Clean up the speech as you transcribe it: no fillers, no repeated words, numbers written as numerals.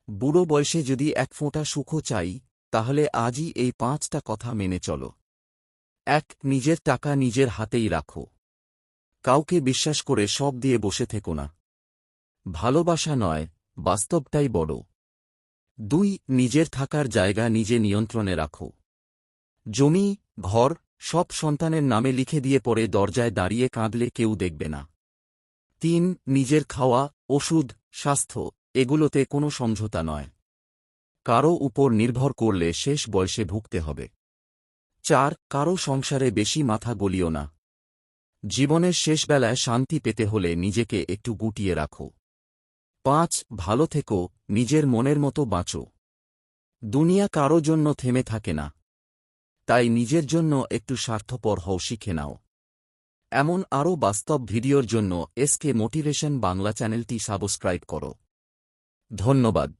বুড়ো বয়সে যদি এক ফোঁটা সুখও চাই, তাহলে আজই এই 5টা কথা মেনে চলো। 1. নিজের টাকা নিজের হাতেই রাখো। কাউকে বিশ্বাস করে সব দিয়ে বসে থেকো না। ভালোবাসা নয়, বাস্তবটাই বড়। 2. নিজের থাকার জায়গা নিজে নিয়ন্ত্রণে রাখো। জমি, ঘর সব সন্তানের নামে লিখে দিয়ে পরে দরজায় দাঁড়িয়ে কাঁদলে কেউ দেখবে না। 3. নিজের খাওয়া, ওষুধ, স্বাস্থ্য এগুলোতে কোনো সমঝোতা নয়। কারো উপর নির্ভর করলে শেষ বয়সে ভুগতে হবে। 4. কারো সংসারে বেশি মাথা গলিও না। জীবনের শেষবেলায় শান্তি পেতে হলে নিজেকে একটু গুটিয়ে রাখো। 5. ভালো থেকো, নিজের মনের মতো বাঁচো। দুনিয়া কারো জন্য থেমে থাকে না, তাই নিজের জন্য একটু স্বার্থপর হও শিখে নাও। এমন আরও বাস্তব ভিডিওর জন্য এসকে মোটিভেশন বাংলা চ্যানেলটি সাবস্ক্রাইব করো। ধন্যবাদ।